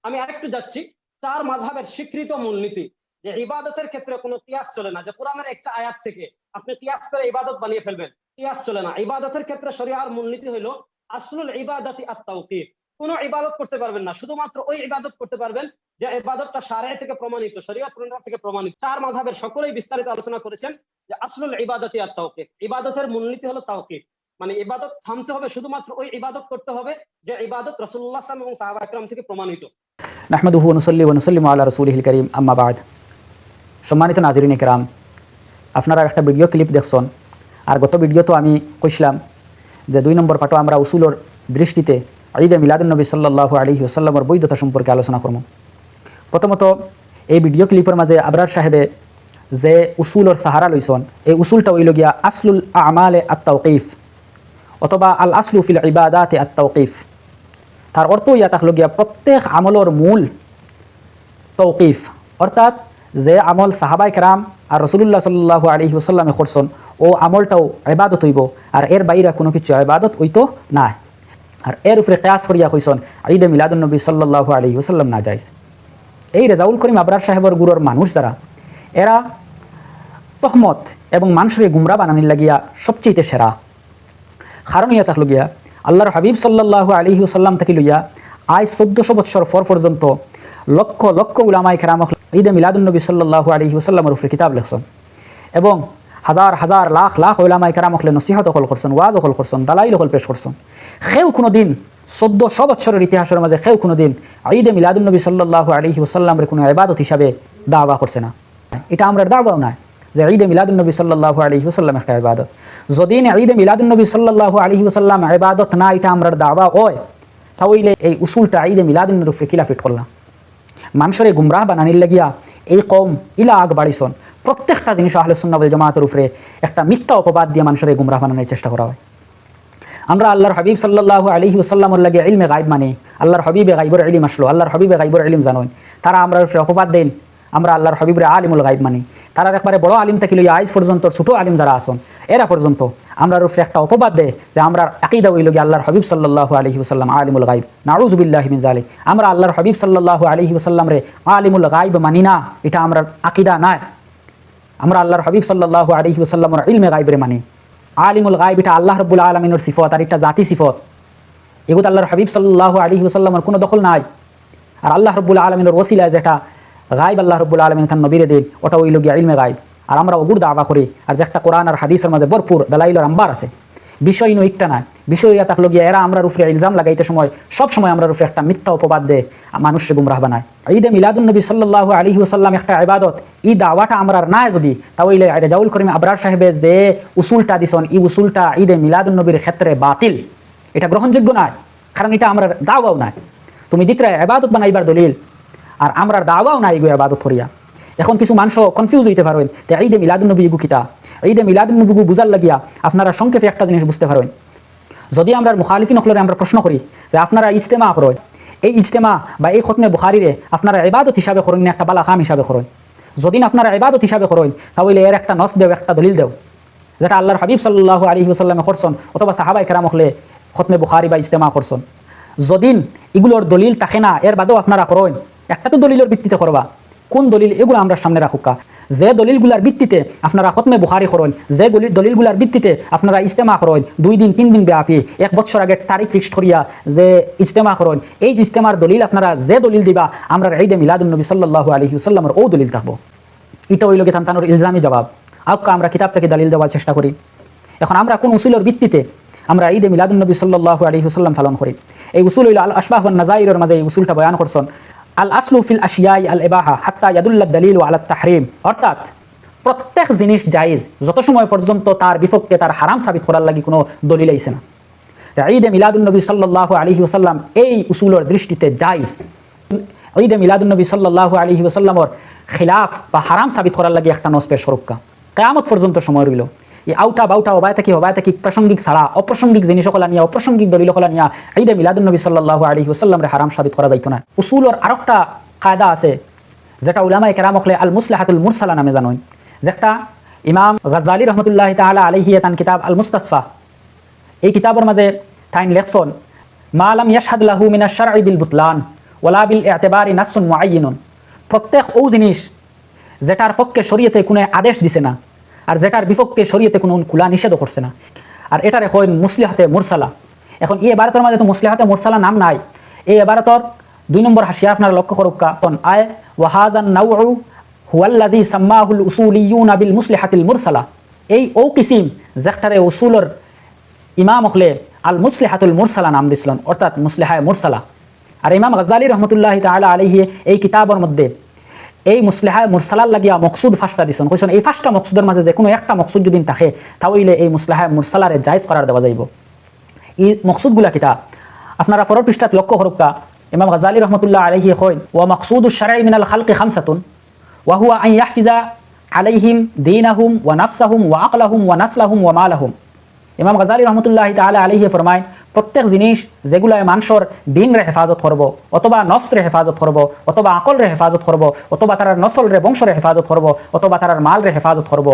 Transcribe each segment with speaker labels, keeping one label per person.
Speaker 1: আমি আরেকটু যাচ্ছি। চার মাযহাবের স্বীকৃত মূলনীতি যে ইবাদতের ক্ষেত্রে কোনো কিয়াস চলে না, যে কোরআনের একটা আয়াত থেকে আপনি কিয়াস করে ইবাদত বানিয়ে ফেলবেন, কিয়াস চলে না। ইবাদতের ক্ষেত্রে শরিয়ার মূলনীতি হলো আসলুল ইবাদাতি আত-তাওকীফ। কোনো ইবাদত করতে পারবেন না, শুধুমাত্র ওই ইবাদত করতে পারবেন যে ইবাদতটা শারঈ থেকে প্রমাণিত, শরীয়ত প্রণেতা থেকে প্রমাণিত। চার মাযহাবের সকলেই বিস্তারিত আলোচনা করেছেন যে আসলুল ইবাদাতি আত-তাওকীফ, ইবাদতের মূলনীতি হলো তাওকীফ। মানে ইবাদত থামতে হবে, শুধুমাত্র ওই ইবাদত করতে হবে যে ইবাদত রাসূলুল্লাহ সাল্লাল্লাহু আলাইহি ওয়াসাল্লাম এবং সাহাবা একরাম থেকে প্রমাণিত।
Speaker 2: নাহমাদুহু ওয়া নুসাল্লি ওয়া নুসাল্লিমু আলা রাসূলিহিল কারীম, আম্মা বা'দ। সম্মানিত নাযরিন কিরাম, আপনারা একটা ভিডিও ক্লিপ দেখছেন। আর গত ভিডিও তো আমি কইছিলাম যে 2 নম্বর পাঠও আমরা উসুলের দৃষ্টিতে ঈদে মিলাদুন নবী সাল্লাল্লাহু আলাইহি ওয়াসাল্লামের বৈধতা সম্পর্কে আলোচনা করব। প্রথমত এই ভিডিও ক্লিপের মাঝে আবরার সাহেবে যে উসুলের সাহারা লইছেন, এই উসুলটা হইল গিয়া আসলুল আমালে আত-তাওকীফ অথবা আল আসলু ফিল ইবাদাতি আত-তাওকীফ। তার অর্থ ইয়া থাকলো গিয়া প্রত্যেক আমলের মূল তাওকীফ, অর্থাৎ যে আমল সাহাবায়ে কেরাম আর রাসূলুল্লাহ সাল্লাল্লাহু আলাইহি ওয়াসাল্লামে করছেন ও আমলটাও ইবাদত হইব, আর এর বাইরে কোনো কিছু ইবাদত হইতো না। আর এর উপরে কিয়াস করিয়া কইছেন ঈদে মিলাদুন নবী সাল্লাল্লাহু আলাইহি ওয়াসাল্লাম না জায়েজ। এই রেজাউল করিম আবরার সাহেবের গুরুর মানুষ যারা, এরা তহমত এবং মানুষের গুমরা বানানির লাগিয়া সবচেয়ে সেরা। কারণ ইয়া থাকলো গিয়া আল্লাহর হাবিব সাল্লাল্লাহু আলাইহি ওয়াসাল্লাম থেকে লইয়া আজ 1400 বছর পর পর্যন্ত লক্ষ লক্ষ উলামায়ে কেরাম ঈদে মিলাদুন নবী সাল্লাল্লাহু আলাইহি ওয়াসাল্লামের উপরে কিতাব লিখছেন এবং হাজার হাজার লাখ লাখ উলামায়ে কেরাম নসিহত হল করছেন, ওয়াজ হল করছেন, দালাইল হল পেশ করছেন। কেউ কোনো দিন 1400 বছরের ইতিহাসের মাঝে কেউ কোনো দিন ঈদে মিলাদুন নবী সাল্লাল্লাহু আলাইহি ওয়াসাল্লামের কোনো ইবাদত হিসাবে দাওয়া করছে না। এটা আমরা দাওয়াও না যে ঈদে মিলাদুন নবী সাল্লাল্লাহু আলাইহি ওয়াসাল্লাম একটা ইবাদত। যদি ঈদে মিলাদুন নবী সাল্লাল্লাহু আলাইহি ওয়াসাল্লাম ইবাদত না, এটা আমরা দাওয়া হয়, তাহলে এই উসুলটা ঈদে মিলাদুন নবীর উপরে খিলাফত করলাম। মানুষের গুমরাহ বানানির লাগিয়া এই কওম ইলা আগ বাড়িছন। প্রত্যেকটা জিনিস আহলে সুন্নাহ ওয়াল জামাতের উপরে একটা মিথ্যা অপবাদ দিয়ে মানুষের গুমরাহ বানানোর চেষ্টা করা হয়। আমরা আল্লাহর হাবিব সাল্লাল্লাহু আলাইহি ওয়াসাল্লামের লাগে ইলমে গায়ব মানে আল্লাহর হাবিবে গায়বের ইলম আসলো, আল্লাহর হাবিবে গায়বের ইলম জানেন, তারা আমরা উপরে অপবাদ দেন আমরা আল্লাহর হাবিবের আলিমুল গায়ব মানি। তারা একবারে বড় আলিম থেকে লইয়া আজ পর্যন্ত ছোট আলিম যারা আছেন এরা পর্যন্ত আমরা উপরে একটা অপবাদ দেয় যে আমরা আকীদা হইল গিয়া আল্লাহর হাবিব সাল্লাল্লাহু আলাইহি ওয়াসাল্লাম আলিমুল গায়ব। নাউযু বিল্লাহি মিন যালিক। আমরা আল্লাহর হাবিব সাল্লাল্লাহু আলাইহি ওয়াসাল্লাম রে আলিমুল গায়ব মানি না, এটা আমরা আকীদা নাই। আমরা আল্লাহর হাবিব সাল্লাল্লাহু আলাইহি ওয়াসাল্লামের ইলমে গায়ব রে মানি। আলিমুল গায়ব এটা আল্লাহ রাব্বুল আলামিনের সিফত, আর এটা জাতি সিফত। এগুলো আল্লাহর হাবিব সাল্লাল্লাহু আলাইহি ওয়াসাল্লামের কোনো দখল নাই। আর আল্লাহ রাব্বুল আলামিনের ওসিলা যেটা গায়ব আল্লাহ রাব্বুল আলামিন তার নবীরে দেন, ওটা হইল গিয়া ইলমে গায়ব। আর আমরা ওগুর দাওয়া করি, আর যে একটা কোরআন আর হাদিসের মাঝে ভরপুর দালাইল আম্বার আছে। বিষয় নইকটা না, বিষয় ইয়া থাকলো গিয়া এরা আমরার উপরে ইলজাম লাগাইতে সময় সব সময় আমরার উপরে একটা মিথ্যা অপবাদ দেয়, মানুষকে গুমরাহ বানায়। ঈদে মিলাদুন নবী সাল্লাল্লাহু আলাইহি ওয়াসাল্লাম একটা ইবাদত, এই দাওয়াটা আমরার নাই যদি, তাহলে রেজাউল করিম আবরার সাহেবে যে উসুলটা দিছেন এই উসুলটা ঈদে মিলাদুন নবীর ক্ষেত্রে বাতিল, এটা গ্রহণযোগ্য নয়। কারণ এটা আমরার দাওয়াও নাই। তুমি দিতরা ইবাদত বানাইবার দলিল, আর আমরার দাওয়াও নাই গো ইবাদত করিয়া। এখন কিছু মানুষ কনফিউজ হইতে পারেন যে ঈদে মিলাদুন নবী গু কিতা। ঈদে মিলাদুন নবী গু বুঝার লাগিয়া আপনারা সংক্ষেপে একটা জিনিস বুঝতে পারেন। যদি আমরা মুখালিফিন হলরে আমরা প্রশ্ন করি যে আপনারা ইজতেমা করেন, এই ইজতেমা বা এই খতমে বুখারীরে আপনারা ইবাদত হিসাবে করেন না একটা বালা কাম হিসাবে করেন? যদি আপনারা ইবাদত হিসাবে করেন তাহলে এর একটা নস দেও, একটা দলিল দেও যেটা আল্লাহর হাবিব সাল্লাল্লাহু আলাইহি ওয়াসাল্লামে করছেন অথবা সাহাবায়ে কেরাম হলে খতমে বুখারী বা ইজতেমা করছেন। যদি এগুলোর দলিল থাকে না, এর বাদেও আপনারা করেন, একটা তো দলিলের ভিত্তিতে করবা। কোন দলিল? এগুলো আমরা সামনে রাখুকা। যে দলিলগুলার ভিত্তিতে আপনারা খতমে বুখারী করেন, যে দলিলগুলার ভিত্তিতে আপনারা ইজতেমা করেন 2 দিন 3 দিন ব্যাপী 1 বছর আগে তারিখ ফিক্সড করিয়া যে ইজতেমা করেন, এই ইজতেমার দলিল আপনারা যে দলিল দিবা আমরা ঈদে মিলাদুন নবী সাল্লাল্লাহু আলাইহি ওয়াসাল্লামের ও দলিল থাকবো। এটা হইল কি তানোর ইলজামি জবাব। আউকা আমরা কিতাব থেকে দলিল দেওয়ার চেষ্টা করি। এখন আমরা কোন উসুলের ভিত্তিতে আমরা ঈদে মিলাদুন নবী সাল্লাল্লাহু আলাইহি ওয়াসাল্লাম পালন করি? এই উসুল হইল আল আশবাহ ওয়ান নাযাইরের মাঝে এই উসুলটা বয়ান করছেন। আল আসলু ফিল আশিয়াই আল ইবাহা হাত্তা ইয়াদুল্লা দালিলু আলা তাহরিম, অর্থাৎ প্রত্যেক জিনিস জায়েজ যত সময় পর্যন্ত তার বিপক্ষে তার হারাম সাবিত করার লাগি কোনো দলিল আইছে না। ঈদে মিলাদুন নবী সাল্লাল্লাহু আলাইহি ওয়াসাল্লাম এই উসুলের দৃষ্টিতে জায়েজ। ঈদে মিলাদুন নবী সাল্লাল্লাহু আলাইহি ওয়াসাল্লামের খিলাফ বা হারাম সাবিত করার লাগি একটা নস পেশ করুকা কিয়ামত পর্যন্ত সময় রইল। এই আউটা বাউটা হবায় থাকি প্রাসঙ্গিক ছাড়া অপ্রাসঙ্গিক জিনিস সকলা নিয়া অপ্রাসঙ্গিক দলিল সকলা নিয়া ঈদে মিলাদুন নবী সাল্লাল্লাহু আলাইহি ওয়াসাল্লামের হারাম সাবিত করা যাইতো না। উসুলের আরেকটা কায়দা আছে যেটা উলামায়ে কেরাম হলে আল মুসলাহাতুল মুরসালা নামে জানেন, যেটা ইমাম গাজ্জালি রহমতুল্লাহি তাআলা আলাইহি তান কিতাব আল মুস্তাসফা, এই কিতাবের মাঝে তাইন লেখছেন মা লাম ইয়াশহাদ লাহু মিনাশ শারঈ বিল বুতলান ওয়ালা বিল ইতিবারি নাসসুন মুআয়্যানুন। প্রত্যেক ও জিনিস যেটার পক্ষে শরীয়তে কোনো আদেশ দিছে না আর যেটার বিপক্ষে শরীয়তে কোনো খোলা নিষেধও করছে না, আর এটারে হয় মুসলিহাতে মুরসালা। এখন এই এবারতর মাঝে তো মুসলিহাতে মুরসালা নাম নাই। এই এবারতর 2 নম্বর হাসিয়া আপনারা লক্ষ্য করুকা কোন আয় ওয়াহাজান নাউউ হুয়াল্লাযী সাম্মাহুল উসুলিয়ুনা বিল মুসলিহাতিল মুরসালা। এই ও কিসিম যেটারে উসুলর ইমাম হলে আল মুসলিহাতুল মুরসালা নাম দিছিলেন, অর্থাৎ মুসলিহায়ে মুরসালা। আর ইমাম গজ্জালী রহমতুল্লাহি তাআলা আলাইহি এই কিতাবের মধ্যে এই মুসলিহায়ে মুরসালার লাগিয়া মকসুদ ফাঁসটা দিছেন। কইছেন এই ফাঁসটা মকসুদের মাঝে যে কোনো একটা মকসুদ যদি থাকে তাহলে এই মুসলিহায়ে মুরসালারে জায়েজ করার দেওয়া যাইব। এই মকসুদগুলা কিতা আপনারা পরের পৃষ্ঠাত লক্ষ্য করুকা। ইমাম গজ্জালী রহমতুল্লাহ আলাইহি কইন ওয়া মাকসুদুশ শারঈ মিনাল খালকি খামসাতুন ওয়া হুয়া আন ইয়াহফিজা আলাইহিম দীনাহুম ওয়া নাফসাহুম ওয়া আকলাহুম ওয়া নাসলাহুম ওয়া মালাহুম। ইমাম গজ্জালী রহমতুল্লাহি তাআলা আলাইহি ফরমায় প্রত্যেক জিনিস যেগুলো মানুষের দিনরে হেফাজত করব, অথবা নফসরে হেফাজত করব, অথবা আকলরে হেফাজত করব, অথবা তার নসলরে বংশরে হেফাজত করব, অথবা তার মালরে হেফাজত করব।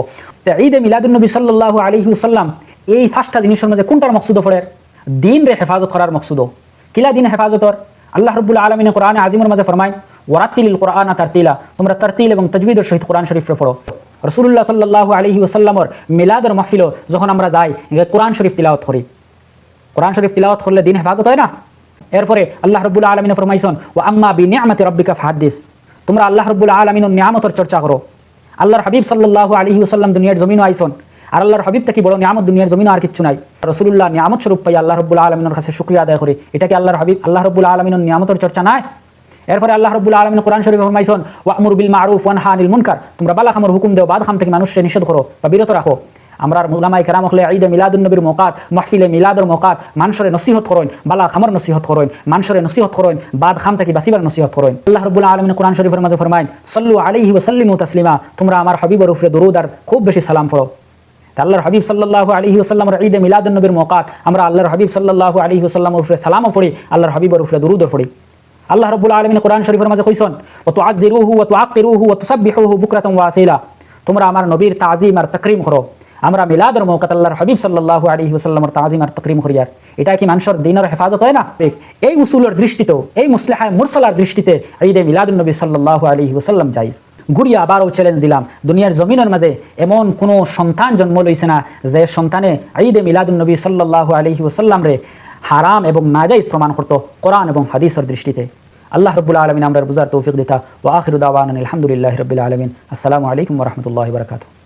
Speaker 2: তো ঈদে মিলাদুন্নবী সাল্লাল্লাহু আলাইহি ওয়াসাল্লাম এই 5টা জিনিসের মধ্যে কোনটার মকসুদ পড়ে? দিনরে হেফাজত করার মকসুদ। কিলা দিন হেফাজতর? আল্লাহ রাব্বুল আলামিন কোরআনে আজিমের মাঝে ফরমায় ওয়ারাতিলিল কোরআনা তারতিলা, তোমরা তারতিল এবং তাজবিদের সহিত কোরআন শরীফে পড়ো। রাসূলুল্লাহ সাল্লাল্লাহু আলাইহি ওয়াসাল্লামের মিলাদের মাহফিলও যখন আমরা যাই কোরআন শরীফ তিলাওয়াত করি। কোরআন শরীফ তিলাওয়াত করলে দিন হেফাজত হয় না? এরপরে আল্লাহ রাব্বুল আলামিন ফরমাইছেন ওয়া আম্মা বিনিআমাতি রাব্বিকা ফাহাদ্দিস, তোমরা আল্লাহ রাব্বুল আলামিনের নিয়ামতের চর্চা করো। আল্লাহর হাবিব সাল্লাল্লাহু আলাইহি ওয়াসাল্লাম দুনিয়ার জমিনে আইছেন, আর আল্লাহর হাবিব থেকে বড় নিয়ামত দুনিয়ার জমিনে আর কিচ্ছু নাই। রাসূলুল্লাহ নিয়ামত স্বরূপ পাই আল্লাহ রাব্বুল আলামিনের কাছে শুকরিয়া আদায় করি। এটা কি আল্লাহর হাবিব আল্লাহ রাব্বুল আলামিনের নিয়ামতের চর্চা নাই? এরপরে আল্লাহ রাব্বুল আলামিন কোরআন শরীফে ফরমাইছেন ওয়া'মুর বিল মা'রুফ ওয়ানহা আনিল মুনকার, তোমরা ভালো কামের হুকুম দাও, বাদ কাম থেকে মানুষকে নিষেধ করো বা বিরত রাখো। আমরা উলামায়ে কেরাম হলে ঈদে মিলাদুন্নবীর মওকাত, মাহফিলে মিলাদের মওকাত মানুষের নসিহত করেন, ভালো কামের নসিহত করেন, মানুষের নসিহত করেন, বাদ কাম থেকে বাঁচিবার নসিহত করেন। আল্লাহ রাব্বুল আলামিন কোরআন শরীফের মাঝে ফরমায় সাল্লু আলাইহি ওয়া সাল্লিমু তাসলিমা, তোমরা আমার হাবিবের উপরে দরুদ আর খুব বেশি সালাম পড়ো। আল্লাহর হাবিব সাল্লাল্লাহু আলাইহি ওয়াসাল্লামের ঈদে মিলাদুন্নবীর মওকাত আমরা আল্লাহর হাবিব সাল্লাল্লাহু আলাইহি ওয়াসাল্লামের উপরে সালামও পড়ি, আল্লাহর হাবিবের উপরে দরুদও পড়ি। আল্লাহ রাব্বুল আলামিন কোরআন শরীফের মাঝে কইছেন ওয়া তুআজ্জিরুহু ওয়া তুআক্কিরুহু ওয়া তুসাব্বিহুহু বুকরাতান ওয়া আসীলা, তোমরা আমার নবীর তাজিম আর তাকরীম করো। আমরা মিলাদের মওকাত আল্লাহর হাবিব সাল্লাল্লাহু আলাইহি ওয়াসাল্লামের তাজিম আর তাকরীম করি। আর এটা কি মানুষের দিনের হেফাজত হয় না? এই উসুলের দৃষ্টিতেও এই মুসলিহায়ে মুরসালার দৃষ্টিতে ঈদে মিলাদুন্নবী সাল্লাল্লাহু আলাইহি ওয়াসাল্লাম জায়েজ। ঘুরিয়া আবারও চ্যালেঞ্জ দিলাম, দুনিয়ার জমিনের মাঝে এমন কোনো সন্তান জন্ম লইছে না যে সন্তানে ঈদে মিলাদুন্নবী সাল্লাল্লাহু আলাইহি ওয়াসাল্লাম রে হারাম এবং নাজাইজ প্রমাণ করতো কোরআন এবং হাদিসের দৃষ্টিতে। আল্লাহ রাব্বুল আলামিন আমরা বুঝার তৌফিক দিতা। ওয়া আখিরু দাওয়ানা আলহামদুলিল্লাহি রাব্বিল আলামিন। আসসালামু আলাইকুম ওয়া রাহমাতুল্লাহি ওয়া বারাকাতুহু।